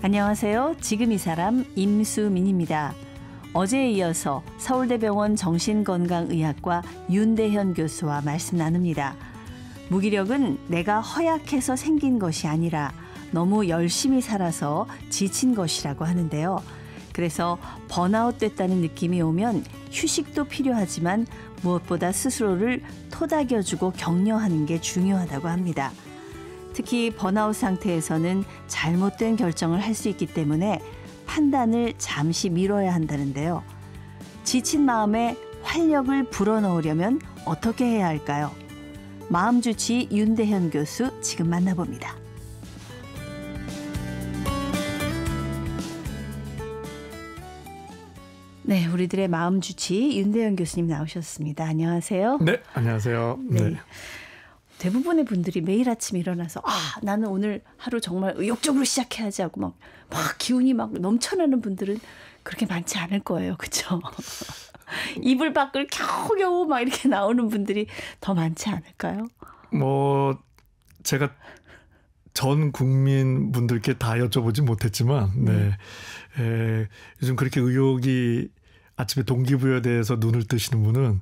안녕하세요. 지금 이 사람 임수민입니다. 어제에 이어서 서울대병원 정신건강의학과 윤대현 교수와 말씀 나눕니다. 무기력은 내가 허약해서 생긴 것이 아니라 너무 열심히 살아서 지친 것이라고 하는데요. 그래서 번아웃 됐다는 느낌이 오면 휴식도 필요하지만 무엇보다 스스로를 토닥여주고 격려하는 게 중요하다고 합니다. 특히 번아웃 상태에서는 잘못된 결정을 할 수 있기 때문에 판단을 잠시 미뤄야 한다는데요. 지친 마음에 활력을 불어넣으려면 어떻게 해야 할까요? 마음주치 윤대현 교수 지금 만나봅니다. 네, 우리들의 마음주치 윤대현 교수님 나오셨습니다. 안녕하세요. 네, 안녕하세요. 네. 대부분의 분들이 매일 아침 일어나서 나는 오늘 하루 정말 의욕적으로 시작해야지 하고 막 기운이 막 넘쳐나는 분들은 그렇게 많지 않을 거예요. 그렇죠? 이불 밖을 겨우겨우 막 이렇게 나오는 분들이 더 많지 않을까요? 제가 전 국민 분들께 다 여쭤보지 못했지만 요즘 그렇게 의욕이 아침에 동기부여돼서 눈을 뜨시는 분은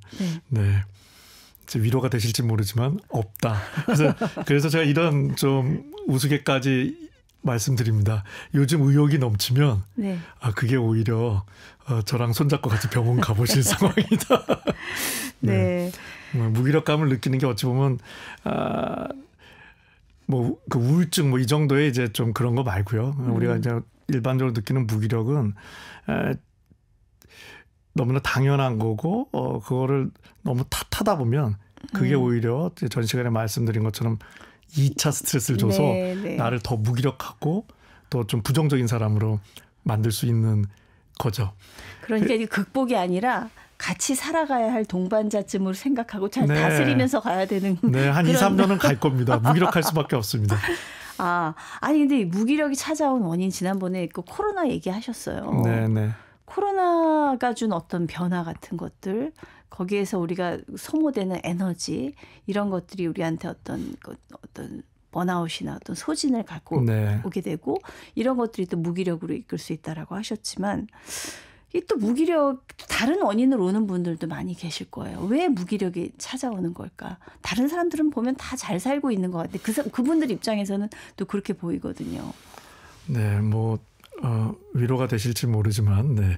위로가 되실지 모르지만 없다. 그래서 제가 이런 좀 우스갯까지 말씀드립니다. 요즘 의욕이 넘치면 그게 오히려 저랑 손잡고 같이 병원 가보실 상황이다. 네. 무기력감을 느끼는 게 어찌 보면 그 우울증 이 정도의 이제 좀 그런 거 말고요. 우리가 이제 일반적으로 느끼는 무기력은 너무나 당연한 거고 그거를 너무 탓하다 보면 그게 오히려 전 시간에 말씀드린 것처럼 2차 스트레스를 줘서 나를 더 무기력하고 또 좀 부정적인 사람으로 만들 수 있는 거죠. 그러니까 이게 극복이 아니라 같이 살아가야 할 동반자쯤으로 생각하고 잘 다스리면서 가야 되는. 네, 한 2, 3년은 갈 겁니다. 무기력할 수밖에 없습니다. 아니 근데 무기력이 찾아온 원인 지난번에 그 코로나 얘기하셨어요. 네. 코로나가 준 어떤 변화 같은 것들, 거기에서 우리가 소모되는 에너지 이런 것들이 우리한테 어떤 번아웃이나 어떤 소진을 갖고 오게 되고 이런 것들이 또 무기력으로 이끌 수 있다라고 하셨지만 이 또 무기력 다른 원인으로 오는 분들도 많이 계실 거예요. 왜 무기력이 찾아오는 걸까? 다른 사람들은 보면 다 잘 살고 있는 것 같은데 그분들 입장에서는 또 그렇게 보이거든요. 네, 위로가 되실지 모르지만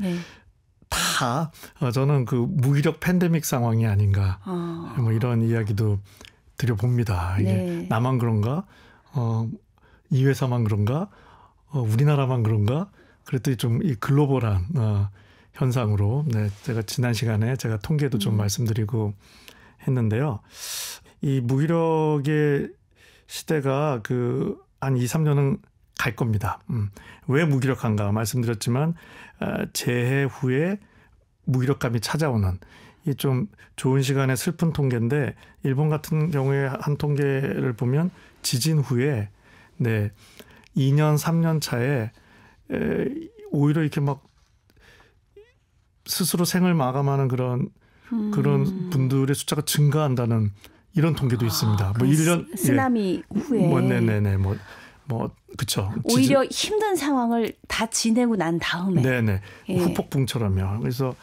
다 저는 그 무기력 팬데믹 상황이 아닌가 이런 이야기도 드려봅니다. 이게 나만 그런가? 이 회사만 그런가? 우리나라만 그런가? 그랬더니 좀 이 글로벌한 현상으로 제가 지난 시간에 제가 통계도 좀 말씀드리고 했는데요. 이 무기력의 시대가 한 2, 3년은 갈 겁니다. 왜 무기력한가 말씀드렸지만 재해 후에 무기력감이 찾아오는 이 좀 좋은 시간에 슬픈 통계인데 일본 같은 경우에 한 통계를 보면 지진 후에 2년 3년 차에 오히려 이렇게 막 스스로 생을 마감하는 그런 분들의 숫자가 증가한다는 이런 통계도 있습니다. 1년 쓰나미 후에 그렇죠. 오히려 힘든 상황을 다 지내고 난 다음에 후폭풍처럼요. 그래서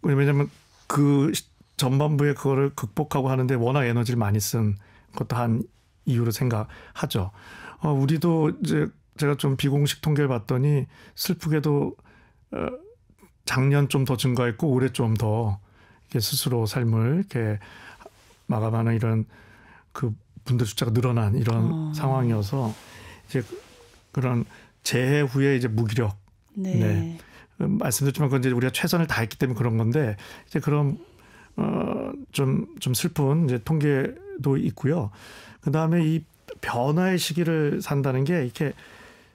왜냐하면 그 전반부에 그거를 극복하고 하는데 워낙 에너지를 많이 쓴 것도 한 이유로 생각하죠. 우리도 이제 제가 좀 비공식 통계를 봤더니 슬프게도 작년 좀 더 증가했고 올해 좀 더 스스로 삶을 이렇게 마감하는 이런 그 분들 숫자가 늘어난 이런 상황이어서 이제 그런 재해 후에 이제 무기력. 말씀드렸지만 그건 이제 우리가 최선을 다했기 때문에 그런 건데 이제 그런 좀 슬픈 이제 통계도 있고요. 그 다음에 이 변화의 시기를 산다는 게 이렇게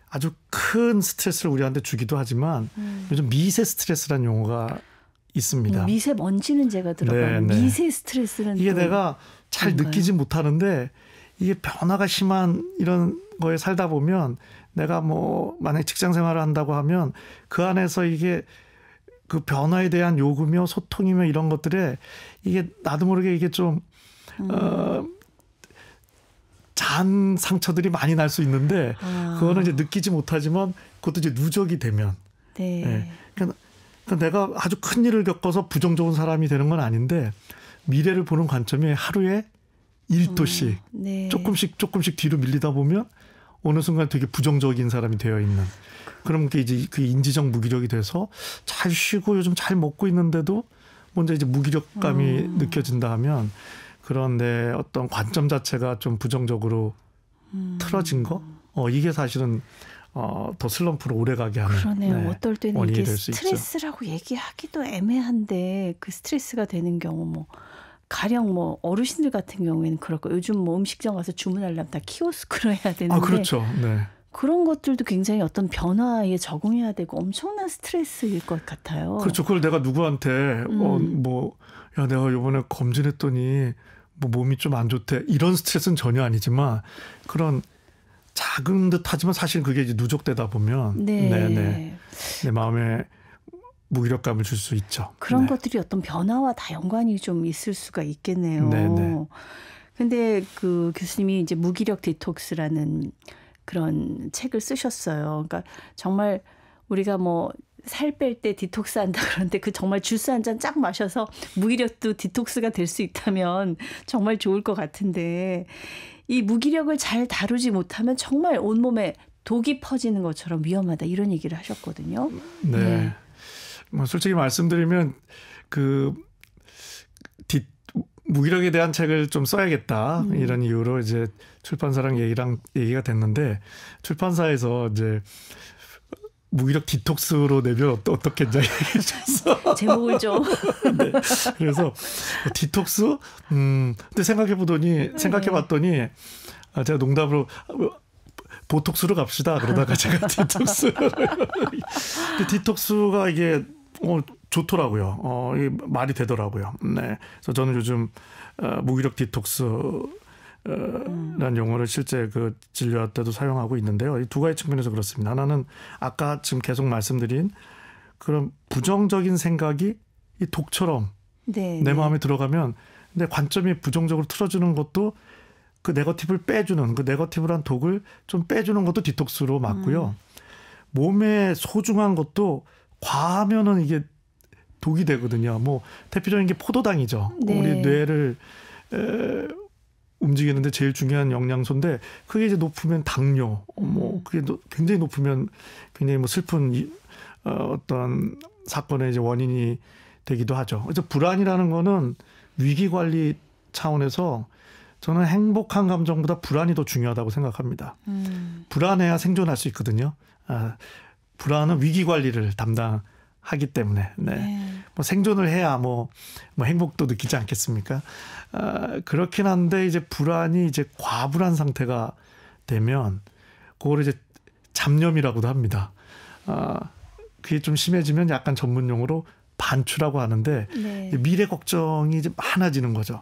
아주 큰 스트레스를 우리한테 주기도 하지만 요즘 미세 스트레스라는 용어가 있습니다. 미세먼지는 제가 들어가요. 미세 스트레스는 이게 내가 잘 느끼지 못하는데 이게 변화가 심한 이런 거에 살다 보면 내가 만약에 직장 생활을 한다고 하면 그 안에서 이게 그 변화에 대한 요구며 소통이며 이런 것들에 이게 나도 모르게 이게 좀 잔 상처들이 많이 날 수 있는데 그거는 이제 느끼지 못하지만 그것도 이제 누적이 되면 네. 네. 그러니까 내가 아주 큰 일을 겪어서 부정적인 사람이 되는 건 아닌데 미래를 보는 관점이 하루에 1도씩 네. 조금씩 뒤로 밀리다 보면 어느 순간 되게 부정적인 사람이 되어 있는 그럼 그게 이제 그 인지적 무기력이 돼서 잘 쉬고 요즘 잘 먹고 있는데도 먼저 이제 무기력감이 느껴진다 하면 그런 내 어떤 관점 자체가 좀 부정적으로 틀어진 거 이게 사실은 더 슬럼프로 오래가게 하는 그러네요. 네, 어떨 때는 원인이 이게 될 수 있죠. 스트레스라고 얘기하기도 애매한데 그 스트레스가 되는 경우 뭐 가령 뭐 어르신들 같은 경우에는 그럴 거 요즘 뭐 음식점 가서 주문하려면 다 키오스크로 해야 되는데 그렇죠. 네. 그런 것들도 굉장히 어떤 변화에 적응해야 되고 엄청난 스트레스일 것 같아요. 그렇죠. 그걸 내가 누구한테 야 내가 이번에 검진했더니 뭐 몸이 좀 안 좋대 이런 스트레스는 전혀 아니지만 그런 작은 듯하지만 사실 그게 이제 누적되다 보면 내 마음에 무기력감을 줄 수 있죠. 그런 네. 것들이 어떤 변화와 다 연관이 좀 있을 수가 있겠네요. 네네. 근데 그 교수님이 이제 무기력 디톡스라는 그런 책을 쓰셨어요. 그러니까 정말 우리가 뭐 살 뺄 때 디톡스 한다 그러는데 그 정말 주스 한 잔 쫙 마셔서 무기력도 디톡스가 될 수 있다면 정말 좋을 것 같은데 이 무기력을 잘 다루지 못하면 정말 온몸에 독이 퍼지는 것처럼 위험하다 이런 얘기를 하셨거든요. 네. 네. 뭐 솔직히 말씀드리면 그 무기력에 대한 책을 좀 써야겠다 이런 이유로 이제 출판사랑 얘기가 됐는데 출판사에서 이제 무기력 디톡스로 내면 어떻겠냐 얘기해줬어. 제목을 좀. 네. 그래서 디톡스? 근데 생각해봤더니 제가 농담으로 보톡스로 갑시다. 그러다가 제가 디톡스. 근데 디톡스가 이게 좋더라고요. 이게 말이 되더라고요. 네. 그래서 저는 요즘 무기력 디톡스 라는 용어를 실제 그 진료할 때도 사용하고 있는데요. 이 두 가지 측면에서 그렇습니다. 하나는 아까 지금 계속 말씀드린 그런 부정적인 생각이 이 독처럼 내 마음에 들어가면 내 관점이 부정적으로 틀어주는 것도 그 네거티브를 빼주는 그 네거티브란 독을 좀 빼주는 것도 디톡스로 맞고요. 몸에 소중한 것도 과하면은 이게 독이 되거든요. 뭐 대표적인 게 포도당이죠. 네. 우리 뇌를 움직이는데 제일 중요한 영양소인데 그게 이제 높으면 당뇨, 뭐 그게 굉장히 높으면 굉장히 뭐 슬픈 어떤 사건의 이제 원인이 되기도 하죠. 그래서 불안이라는 거는 위기 관리 차원에서 저는 행복한 감정보다 불안이 더 중요하다고 생각합니다. 불안해야 생존할 수 있거든요. 불안은 위기 관리를 담당하기 때문에 뭐 생존을 해야 뭐 행복도 느끼지 않겠습니까? 그렇긴 한데 이제 불안이 이제 과불안 상태가 되면 그걸 이제 잡념이라고도 합니다. 그게 좀 심해지면 약간 전문 용어로 반추라고 하는데 미래 걱정이 이제 많아지는 거죠.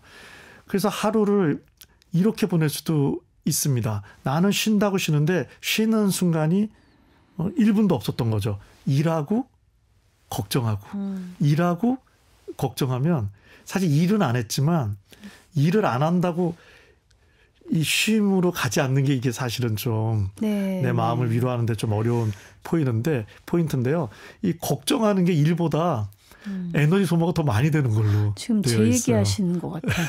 그래서 하루를 이렇게 보낼 수도 있습니다. 나는 쉰다고 쉬는데 쉬는 순간이 1분도 없었던 거죠. 일하고 걱정하고 일하고 걱정하면 사실 일은 안 했지만 일을 안 한다고 이 쉼으로 가지 않는 게 이게 사실은 좀 내 마음을 위로하는 데 좀 어려운 포인트인데요. 이 걱정하는 게 일보다 에너지 소모가 더 많이 되는 걸로 지금 되어 제 있어요. 얘기하시는 것 같아요.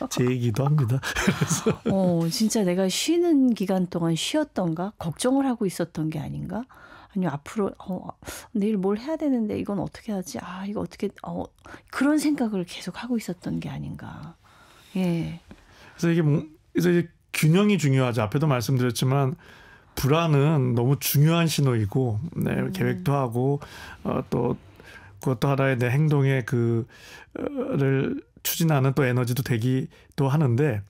제 얘기도 합니다. 그래서 진짜 내가 쉬는 기간 동안 쉬었던가 걱정을 하고 있었던 게 아닌가? 아니면 앞으로 내일 뭘 해야 되는데 이건 어떻게 하지? 이거 어떻게 그런 생각을 계속 하고 있었던 게 아닌가? 예. 그래서 이게 균형이 중요하죠. 앞에도 말씀드렸지만 불안은 너무 중요한 신호이고 계획도 하고 또 그것도 하나의 내 행동의 그를 추진하는 또 에너지도 되기도 하는데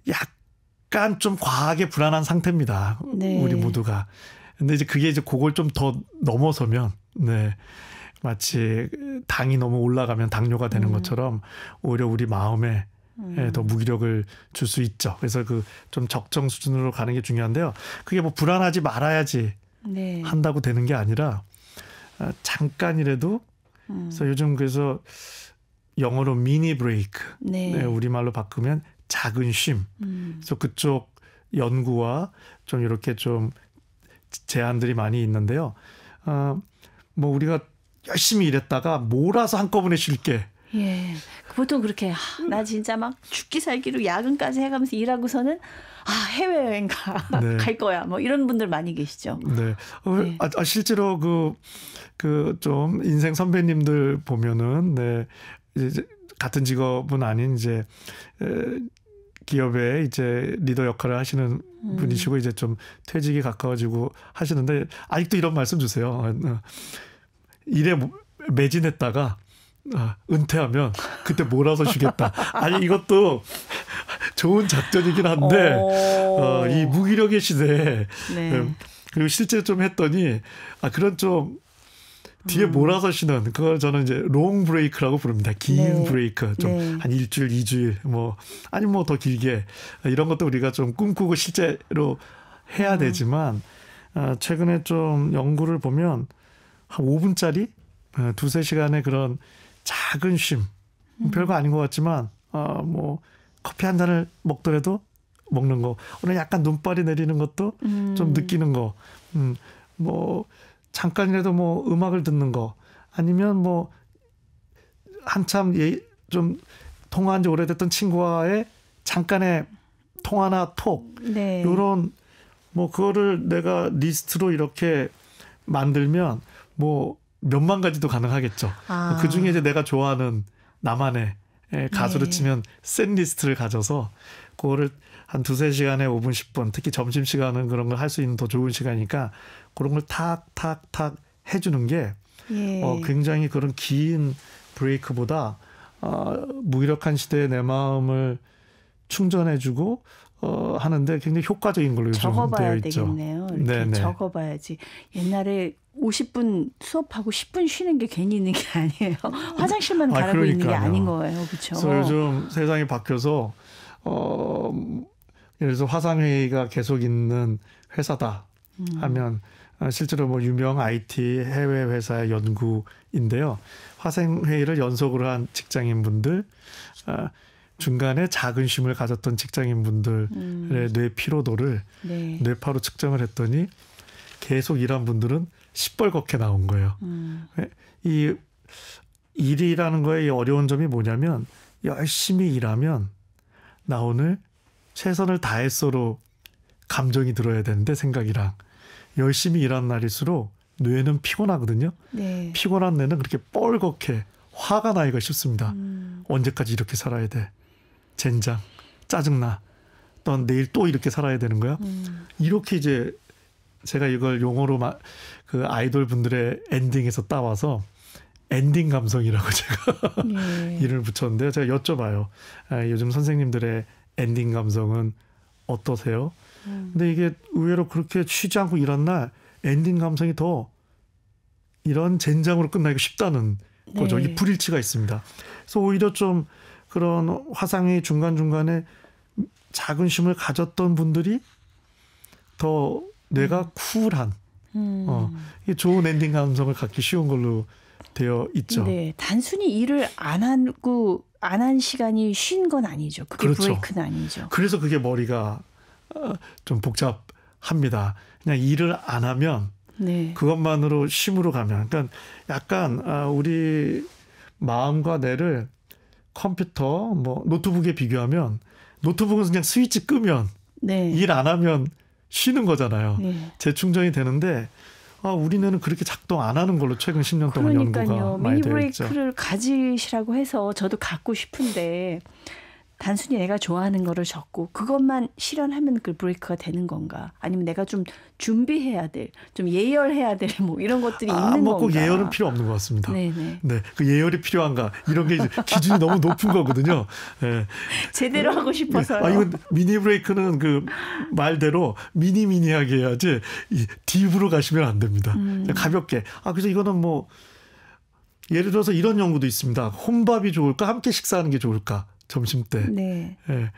약간 좀 과하게 불안한 상태입니다. 우리 모두가. 근데 이제 그게 이제 그걸 좀 더 넘어서면 마치 당이 너무 올라가면 당뇨가 되는 것처럼 오히려 우리 마음에 더 무기력을 줄 수 있죠. 그래서 그 좀 적정 수준으로 가는 게 중요한데요. 그게 뭐 불안하지 말아야지 한다고 되는 게 아니라 잠깐이라도 그래서 요즘 그래서 영어로 미니 브레이크 우리말로 바꾸면 작은 쉼. 그래서 그쪽 연구와 좀 이렇게 좀 제안들이 많이 있는데요. 뭐 우리가 열심히 일했다가 몰아서 한꺼번에 쉴게. 예. 보통 그렇게 나 진짜 막 죽기 살기로 야근까지 해가면서 일하고서는 해외여행 네. 갈 거야. 뭐 이런 분들 많이 계시죠. 네. 네. 실제로 그 좀 인생 선배님들 보면은 네. 이제 같은 직업은 아닌 이제 기업의 이제 리더 역할을 하시는 분이시고 이제 좀 퇴직이 가까워지고 하시는데 아직도 이런 말씀 주세요. 일에 매진했다가 은퇴하면 그때 몰아서 쉬겠다. 아니 이것도 좋은 작전이긴 한데 이 무기력의 시대에 네. 그리고 실제 좀 했더니 그런 좀 뒤에 몰아서 쉬는 그걸 저는 이제 롱 브레이크라고 부릅니다. 긴 네. 브레이크 좀 한 일주일, 2주일 뭐 아니면 뭐 더 길게 이런 것도 우리가 좀 꿈꾸고 실제로 해야 되지만 최근에 좀 연구를 보면 한 5분짜리 두세 시간의 그런 작은 쉼 별거 아닌 것 같지만 뭐 커피 한 잔을 먹더라도 먹는 거 오늘 약간 눈발이 내리는 것도 좀 느끼는 거 뭐 잠깐이라도 뭐 음악을 듣는 거 아니면 뭐 한참 좀 통화한 지 오래됐던 친구와의 잠깐의 통화나 톡 네. 이런 뭐 그거를 내가 리스트로 이렇게 만들면 뭐 몇만 가지도 가능하겠죠. 그 중에 이제 내가 좋아하는 나만의 가수로 네. 치면 셋 리스트를 가져서 그거를 한 두세 시간에 5분, 10분 특히 점심시간은 그런 걸 할 수 있는 더 좋은 시간이니까 그런 걸 탁탁탁 해주는 게 굉장히 그런 긴 브레이크보다 무기력한 시대의 내 마음을 충전해주고 하는데 굉장히 효과적인 걸로 요즘 적어봐야 되어 있죠. 되겠네요. 이렇게 네네. 적어봐야지. 옛날에 50분 수업하고 10분 쉬는 게 괜히 있는 게 아니에요. 화장실만 가라고 있는 게 아닌 거예요. 그렇죠? 그래서 요즘 세상이 바뀌어서 예를 들어서 화상회의가 계속 있는 회사다 하면 실제로 뭐 유명 IT 해외 회사의 연구인데요. 화상회의를 연속으로 한 직장인분들 중간에 작은 쉼을 가졌던 직장인분들의 뇌 피로도를 네. 뇌파로 측정을 했더니 계속 일한 분들은 시뻘겋게 나온 거예요. 이 일이라는 거의 어려운 점이 뭐냐면 열심히 일하면 나 오늘 최선을 다했어로 감정이 들어야 되는데 생각이랑 열심히 일한 날일수록 뇌는 피곤하거든요. 네. 피곤한 뇌는 그렇게 뻘겋게 화가 나기가 쉽습니다. 언제까지 이렇게 살아야 돼? 젠장, 짜증나. 넌 내일 또 이렇게 살아야 되는 거야? 이렇게 이제 제가 이걸 용어로 그 아이돌 분들의 엔딩에서 따와서 엔딩 감성이라고 제가 이름을 붙였는데요. 제가 여쭤봐요. 요즘 선생님들의 엔딩 감성은 어떠세요? 근데 이게 의외로 그렇게 쉬지 않고 일한 날 엔딩 감성이 더 이런 젠장으로 끝나기가 쉽다는 거죠. 이 불일치가 있습니다. 그래서 오히려 좀 그런 화상의 중간중간에 작은 쉼을 가졌던 분들이 더 뇌가 쿨한 이게 좋은 엔딩 감성을 갖기 쉬운 걸로 되어 있죠. 네, 단순히 일을 안 한 시간이 쉰 건 아니죠. 그게 그렇죠. 브레이크는 아니죠. 그래서 그게 머리가 좀 복잡합니다. 그냥 일을 안 하면 네. 그것만으로 쉼으로 가면 그러니까 약간 우리 마음과 뇌를 컴퓨터 뭐 노트북에 비교하면 노트북은 그냥 스위치 끄면 네. 일 안 하면 쉬는 거잖아요. 네. 재충전이 되는데 우리는 그렇게 작동 안 하는 걸로 최근 10년 동안 연구가 많이 미니 되어 있죠. 브레이크를 가지시라고 해서 저도 갖고 싶은데 단순히 내가 좋아하는 거를 적고 그것만 실현하면 그 브레이크가 되는 건가? 아니면 내가 좀 준비해야 될, 좀 예열해야 될 뭐 이런 것들이 있는 건가? 뭐 꼭 예열은 필요 없는 것 같습니다. 네네. 네, 그 예열이 필요한가? 이런 게 이제 기준이 너무 높은 거거든요. 네. 제대로 하고 싶어서요. 이건 미니 브레이크는 그 말대로 미니하게 해야지 이 딥으로 가시면 안 됩니다. 가볍게. 그래서 이거는 뭐 예를 들어서 이런 연구도 있습니다. 혼밥이 좋을까? 함께 식사하는 게 좋을까? 점심 때. 네. 예.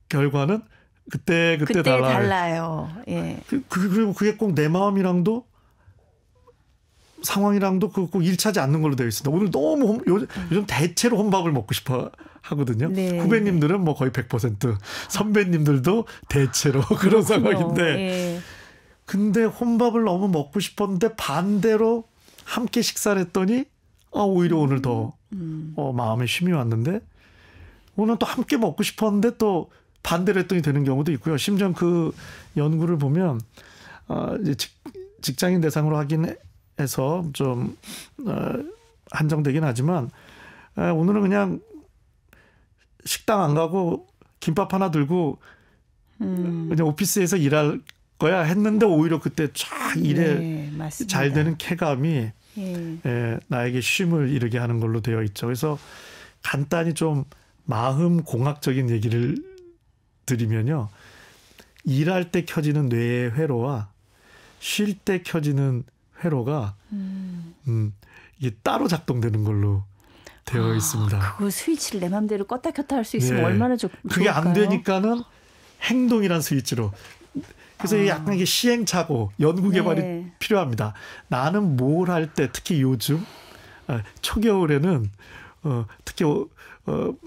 결과는 그때 달라요. 예. 그리고 그게 꼭 내 마음이랑도 상황이랑도 꼭 일치하지 않는 걸로 되어 있습니다. 오늘 너무 요즘 대체로 혼밥을 먹고 싶어 하거든요. 네. 후배님들은 뭐 거의 100%, 선배님들도 대체로 그런 상황인데 예. 근데 혼밥을 너무 먹고 싶었는데 반대로 함께 식사를 했더니 오히려 오늘 더 마음에 쉼이 왔는데 오늘 또 함께 먹고 싶었는데 또 반대로 했더니 되는 경우도 있고요. 심지어 그 연구를 보면 이제 직장인 대상으로 하긴 해서 좀 한정되긴 하지만 오늘은 그냥 식당 안 가고 김밥 하나 들고 그냥 오피스에서 일할 거야 했는데 오히려 그때 쫙 일에 네, 잘 되는 쾌감이 예. 나에게 쉼을 이루게 하는 걸로 되어 있죠. 그래서 간단히 좀 마음 공학적인 얘기를 드리면요. 일할 때 켜지는 뇌의 회로와 쉴 때 켜지는 회로가 이게 따로 작동되는 걸로 되어 있습니다. 그 스위치를 내 마음대로 껐다 켰다 할 수 있으면 네. 얼마나 좋을까요? 그게 안 되니까는 행동이란 스위치로. 그래서 약간 이게 시행착오, 연구 개발이 네. 필요합니다. 나는 뭘 할 때 특히 요즘 초겨울에는 특히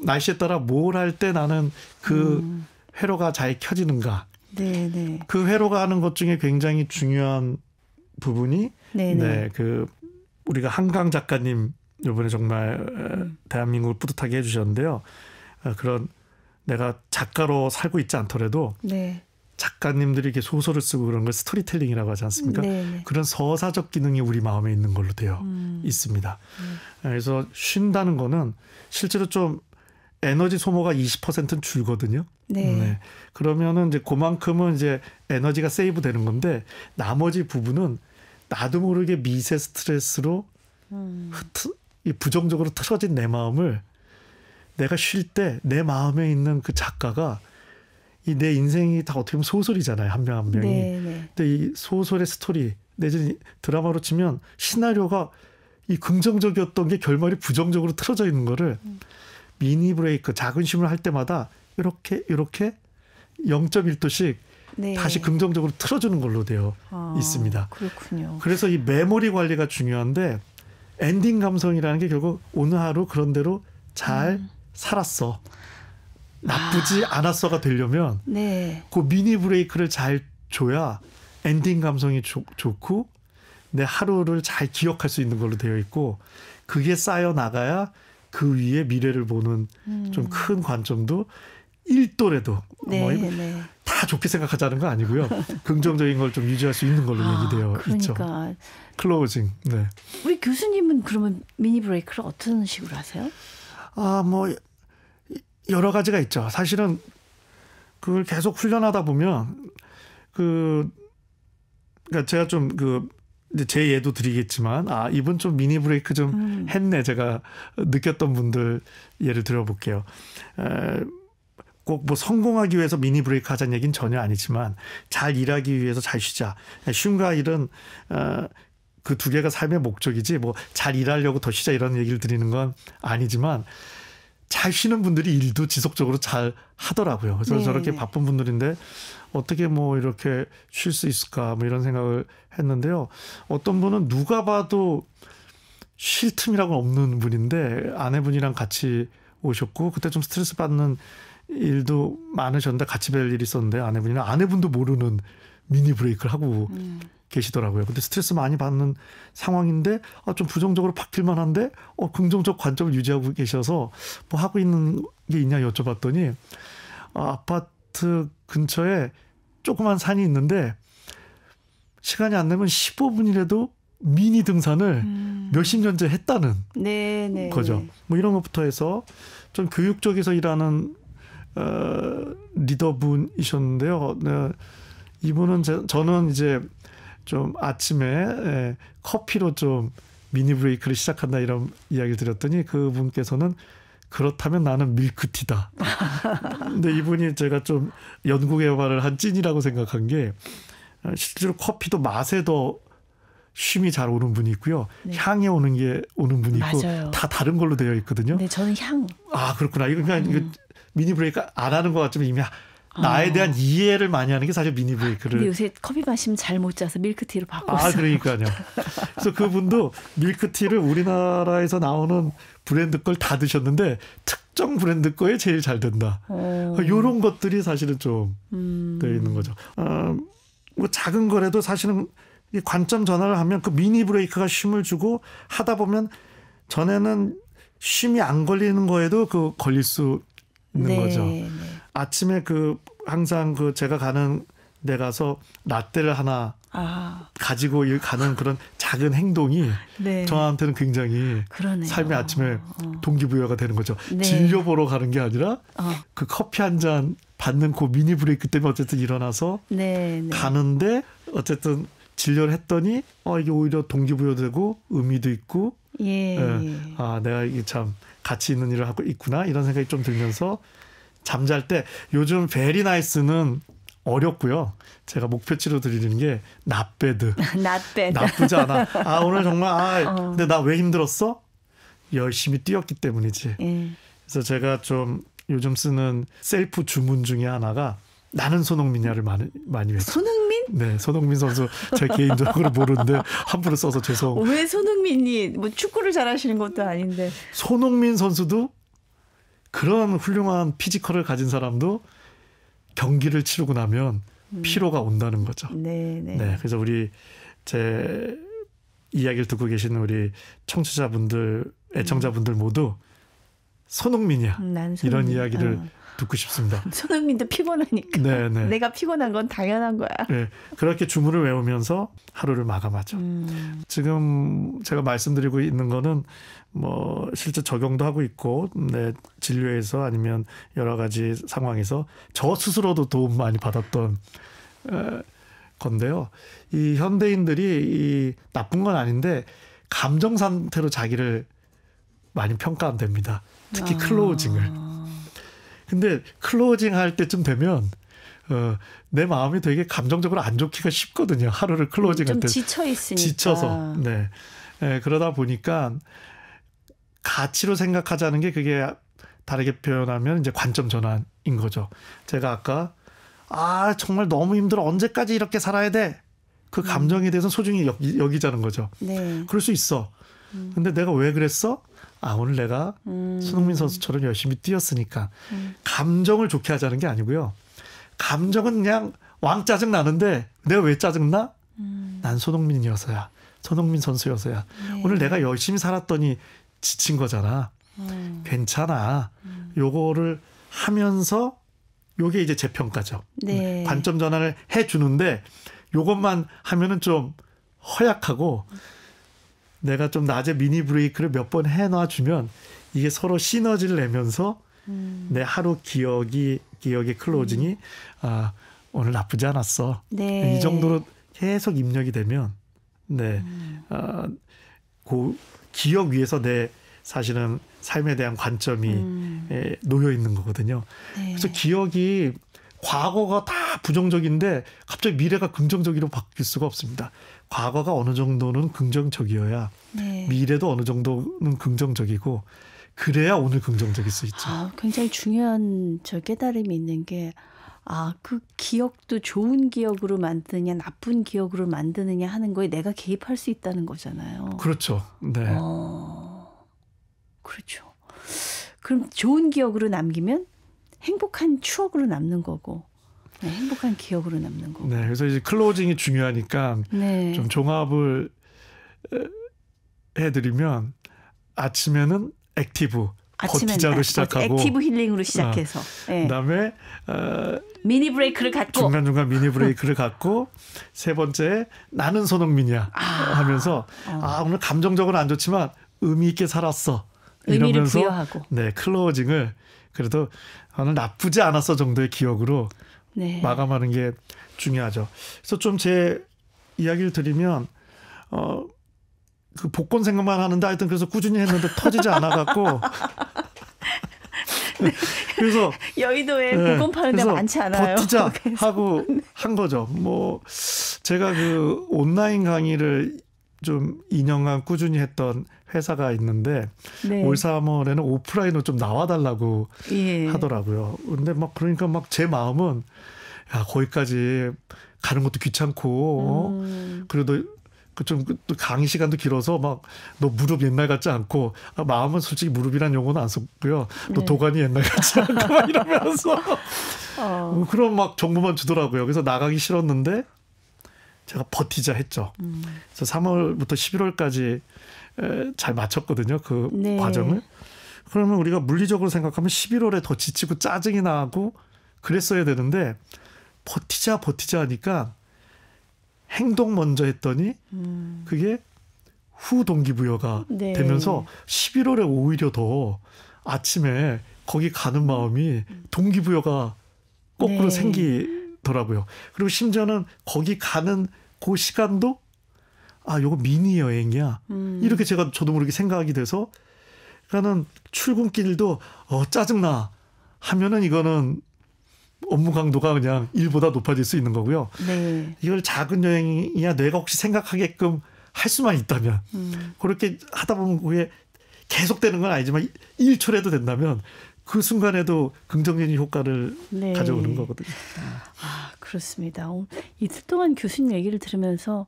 날씨에 따라 뭘 할 때 나는 그 회로가 잘 켜지는가. 네. 그 회로가 하는 것 중에 굉장히 중요한 부분이 네. 그 우리가 한강 작가님 이번에 정말 대한민국을 뿌듯하게 해주셨는데요. 그런 내가 작가로 살고 있지 않더라도 네. 작가님들이 이렇게 소설을 쓰고 그런 걸 스토리텔링이라고 하지 않습니까? 네. 그런 서사적 기능이 우리 마음에 있는 걸로 되어 있습니다. 그래서 쉰다는 거는 실제로 좀 에너지 소모가 20%는 줄거든요. 네. 그러면은 이제 그만큼은 이제 에너지가 세이브 되는 건데 나머지 부분은 나도 모르게 미세 스트레스로 부정적으로 틀어진 내 마음을 내가 쉴 때 내 마음에 있는 그 작가가 이 내 인생이 다 어떻게 보면 소설이잖아요. 한 명 한 명이. 네. 근데 이 소설의 스토리 내지는 드라마로 치면 시나리오가 이 긍정적이었던 게 결말이 부정적으로 틀어져 있는 거를 미니 브레이크 작은 쉼을 할 때마다 이렇게 0.1도씩 네. 다시 긍정적으로 틀어주는 걸로 되어 있습니다. 그렇군요. 그래서 이 메모리 관리가 중요한데 엔딩 감성이라는 게 결국 오늘 하루 그런 대로 잘 살았어. 나쁘지 않았어가 되려면 네. 그 미니 브레이크를 잘 줘야 엔딩 감성이 좋고 내 하루를 잘 기억할 수 있는 걸로 되어 있고 그게 쌓여 나가야 그 위에 미래를 보는 좀 큰 관점도 1도라도 네. 다 좋게 생각하자는 거 아니고요. 긍정적인 걸 좀 유지할 수 있는 걸로 얘기되어 있죠. 그러니까 클로징. 네. 우리 교수님은 그러면 미니 브레이크를 어떤 식으로 하세요? 뭐 여러 가지가 있죠. 사실은 그걸 계속 훈련하다 보면 그러니까 제가 좀 이제 제 예도 드리겠지만 이분 좀 미니 브레이크 좀 했네 제가 느꼈던 분들 예를 들어볼게요. 꼭 뭐 성공하기 위해서 미니 브레이크 하자는 얘기는 전혀 아니지만 잘 일하기 위해서 잘 쉬자. 쉼과 일은 그 두 개가 삶의 목적이지 뭐 잘 일하려고 더 쉬자 이런 얘기를 드리는 건 아니지만 잘 쉬는 분들이 일도 지속적으로 잘 하더라고요. 그래서 저렇게 바쁜 분들인데 어떻게 뭐 이렇게 쉴 수 있을까 뭐 이런 생각을 했는데요. 어떤 분은 누가 봐도 쉴 틈이라고는 없는 분인데 아내분이랑 같이 오셨고 그때 좀 스트레스 받는 일도 많으셨는데 같이 뵐 일이 있었는데 아내분도 모르는 미니 브레이크를 하고 계시더라고요. 근데 스트레스 많이 받는 상황인데 좀 부정적으로 바뀔 만한데 긍정적 관점을 유지하고 계셔서 뭐 하고 있는 게 있냐 여쭤봤더니 아파트 근처에 조그만 산이 있는데 시간이 안 되면 15분이라도 미니 등산을 몇십 년째 했다는 거죠. 뭐 이런 것부터 해서 좀 교육 쪽에서 일하는 리더분이셨는데요. 이분은 저는 이제 좀 아침에 커피로 좀 미니 브레이크를 시작한다 이런 이야기를 드렸더니 그분께서는 그렇다면 나는 밀크티다. 근데 이분이 제가 좀 연구 개발을 한 찐이라고 생각한 게 실제로 커피도 맛에 더 쉼이 잘 오는 분이 있고요. 향에 오는 분이 있고 맞아요. 다 다른 걸로 되어 있거든요. 네, 저는 향. 그렇구나. 이거 미니 브레이크 안 하는 것 같지만 이미 나에 대한 이해를 많이 하는 게 사실 미니 브레이크를. 근데 요새 커피 마시면 잘 못 자서 밀크티로 바꿨어요. 그러니까요. 그래서 그분도 밀크티를 우리나라에서 나오는 브랜드 걸 다 드셨는데 특정 브랜드 거에 제일 잘 된다. 이런 것들이 사실은 좀 되어 있는 거죠. 뭐 작은 거래도 사실은 이 관점 전환을 하면 그 미니 브레이크가 쉼을 주고 하다 보면 전에는 쉼이 안 걸리는 거에도 그 걸릴 수 있는 거죠. 아침에 그 항상 그 제가 가는 데 가서 라떼를 하나 가지고 가는 그런 작은 행동이 네. 저한테는 굉장히 그러네요. 삶의 아침에 동기부여가 되는 거죠. 네. 진료 보러 가는 게 아니라 그 커피 한 잔 받는 그 미니 브레이크 때문에 어쨌든 일어나서 네. 가는데 어쨌든 진료를 했더니 이게 오히려 동기부여되고 의미도 있고 예. 내가 이게 참 가치 있는 일을 하고 있구나 이런 생각이 좀 들면서 잠잘 때 요즘 베리 나이스는 어렵고요. 제가 목표치로 드리는 게 낫배드. 낫배드. 나쁘지 않아. 오늘 정말 근데 나 왜 힘들었어? 열심히 뛰었기 때문이지. 그래서 제가 좀 요즘 쓰는 셀프 주문 중에 하나가 나는 손흥민이야를 많이 외쳐. 손흥민? 네, 손흥민 선수 제 개인적으로 모르는데 함부로 써서 죄송. 왜 손흥민이 뭐 축구를 잘하시는 것도 아닌데. 손흥민 선수도 그런 훌륭한 피지컬을 가진 사람도 경기를 치르고 나면 피로가 온다는 거죠. 네, 그래서 우리 제 이야기를 듣고 계시는 우리 청취자분들, 애청자분들 모두 손흥민이야. 이런 이야기를 듣고 싶습니다. 손흥민도 피곤하니까. 네. 내가 피곤한 건 당연한 거야. 네, 그렇게 주문을 외우면서 하루를 마감하죠. 지금 제가 말씀드리고 있는 거는 뭐 실제 적용도 하고 있고 진료에서 아니면 여러 가지 상황에서 저 스스로도 도움 많이 받았던 건데요. 이 현대인들이 이 나쁜 건 아닌데 감정 상태로 자기를 많이 평가됩니다. 특히 클로징을. 근데 클로징 할 때쯤 되면 내 마음이 되게 감정적으로 안 좋기가 쉽거든요. 하루를 클로징 할 때. 좀 지쳐 있으니까. 지쳐서. 네. 그러다 보니까 가치로 생각하자는 게 그게 다르게 표현하면 이제 관점 전환인 거죠. 제가 아까 정말 너무 힘들어. 언제까지 이렇게 살아야 돼? 그 감정에 대해서 소중히 여기자는 거죠. 네. 그럴 수 있어. 근데 내가 왜 그랬어? 오늘 내가 손흥민 선수처럼 열심히 뛰었으니까. 감정을 좋게 하자는 게 아니고요. 감정은 그냥 왕짜증 나는데 내가 왜 짜증나? 난 손흥민이어서야. 손흥민 선수여서야. 오늘 내가 열심히 살았더니 지친 거잖아. 괜찮아. 요거를 하면서 요게 이제 재평가죠. 네. 관점 전환을 해주는데 요것만 하면은 좀 허약하고 내가 좀 낮에 미니 브레이크를 몇 번 해놔주면 이게 서로 시너지를 내면서 내 하루 기억의 클로징이 오늘 나쁘지 않았어. 네. 이 정도로 계속 입력이 되면 그 기억 위에서 내 사실은 삶에 대한 관점이 놓여 있는 거거든요. 네. 그래서 기억이 과거가 다 부정적인데 갑자기 미래가 긍정적으로 바뀔 수가 없습니다. 과거가 어느 정도는 긍정적이어야 미래도 어느 정도는 긍정적이고 그래야 오늘 긍정적일 수 있죠. 굉장히 중요한 깨달음이 있는 게 그 기억도 좋은 기억으로 만드느냐 나쁜 기억으로 만드느냐 하는 거에 내가 개입할 수 있다는 거잖아요. 그렇죠. 네. 그렇죠. 그럼 좋은 기억으로 남기면 행복한 추억으로 남는 거고 행복한 기억으로 남는 거고. 네, 그래서 이제 클로징이 중요하니까 좀 종합을 해드리면 아침에는 액티브 버티자로 시작하고 액티브 힐링으로 시작해서 그다음에 미니 브레이크를 갖고 중간중간 미니 브레이크를 갖고 세 번째 나는 손흥민이야 하면서 오늘 감정적으로 안 좋지만 의미 있게 살았어 의미를 이러면서 부여하고 클로징을 그래도 오늘 나쁘지 않았어 정도의 기억으로 마감하는 게 중요하죠. 그래서 좀 제 이야기를 드리면 그 복권 생각만 하는데 하여튼 그래서 꾸준히 했는데 터지지 않아갖고 그래서 여의도에 복권 파는 데 많지 않아요. 버티자 하고 한 거죠. 뭐 제가 그 온라인 강의를 좀 2년간 꾸준히 했던 회사가 있는데 올 3월에는 오프라인으로 좀 나와달라고 하더라고요. 근데 그러니까 제 마음은 거기까지 가는 것도 귀찮고 그래도 좀 또 강의 시간도 길어서 막 너 무릎 옛날 같지 않고 마음은 솔직히 무릎이란 용어는 안 썼고요. 너 네. 도관이 옛날 같지 않고 막 이러면서 그런 막 정보만 주더라고요. 그래서 나가기 싫었는데 제가 버티자 했죠. 그래서 3월부터 11월까지 잘 마쳤거든요. 그 네. 과정을. 그러면 우리가 물리적으로 생각하면 11월에 더 지치고 짜증이 나고 그랬어야 되는데 버티자 하니까 행동 먼저 했더니 그게 후 동기부여가 네. 되면서 11월에 오히려 더 아침에 거기 가는 마음이 동기부여가 거꾸로 네. 생기더라고요. 그리고 심지어는 거기 가는 그 시간도 요거 미니 여행이야. 이렇게 저도 모르게 생각이 돼서 그러니까는 출근길도 짜증나 하면은 이거는 업무 강도가 그냥 1보다 높아질 수 있는 거고요. 네. 이걸 작은 여행이야 내가 혹시 생각하게끔 할 수만 있다면 그렇게 하다 보면 그게 계속되는 건 아니지만 1초라도 된다면 그 순간에도 긍정적인 효과를 네. 가져오는 거거든요. 그렇습니다. 이틀 동안 교수님 얘기를 들으면서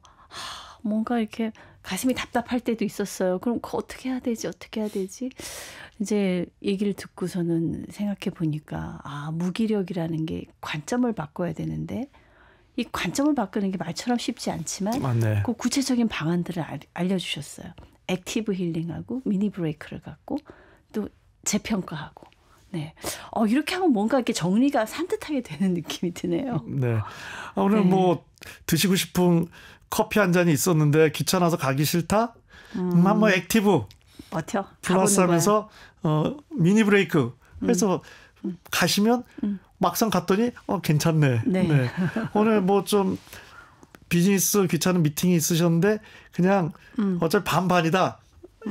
뭔가 이렇게 가슴이 답답할 때도 있었어요. 그럼 그거 어떻게 해야 되지? 이제 얘기를 듣고서는 생각해 보니까 무기력이라는 게 관점을 바꿔야 되는데 이 관점을 바꾸는 게 말처럼 쉽지 않지만 네. 그 구체적인 방안들을 알려주셨어요. 액티브 힐링하고 미니 브레이크를 갖고 또 재평가하고. 네. 이렇게 하면 뭔가 이렇게 정리가 산뜻하게 되는 느낌이 드네요. 네. 오늘 뭐 드시고 싶은 커피 한 잔이 있었는데 귀찮아서 가기 싫다? 한번 액티브 버텨. 플러스 하면서 미니 브레이크 해서 가시면 막상 갔더니 괜찮네. 네. 네. 오늘 뭐 좀 비즈니스 귀찮은 미팅이 있으셨는데 그냥 어차피 반반이다.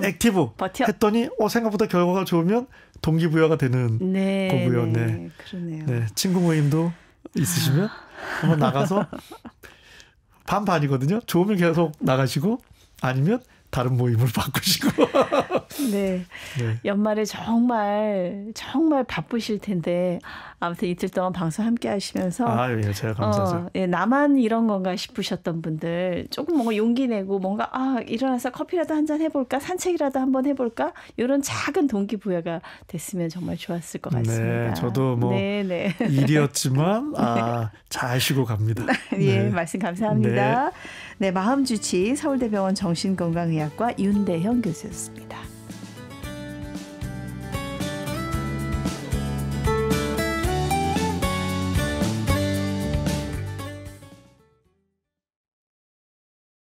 액티브 버텨. 했더니 생각보다 결과가 좋으면 동기부여가 되는 거고요. 네. 그러네요. 네. 친구 모임도 있으시면 한번 나가서 반반이거든요. 좋으면 계속 나가시고 아니면 다른 모임을 바꾸시고. 네. 네. 연말에 정말 바쁘실 텐데 아무튼 이틀 동안 방송 함께 하시면서 예, 제가 감사하죠. 나만 이런 건가 싶으셨던 분들 조금 뭔가 용기 내고 뭔가 일어나서 커피라도 한잔 해볼까 산책이라도 한번 해볼까 이런 작은 동기부여가 됐으면 정말 좋았을 것 같습니다. 네, 저도 뭐 네. 일이었지만 잘 쉬고 갑니다. 예, 네. 말씀 감사합니다. 네, 마음주치 서울대병원 정신건강의학과 윤대현 교수였습니다.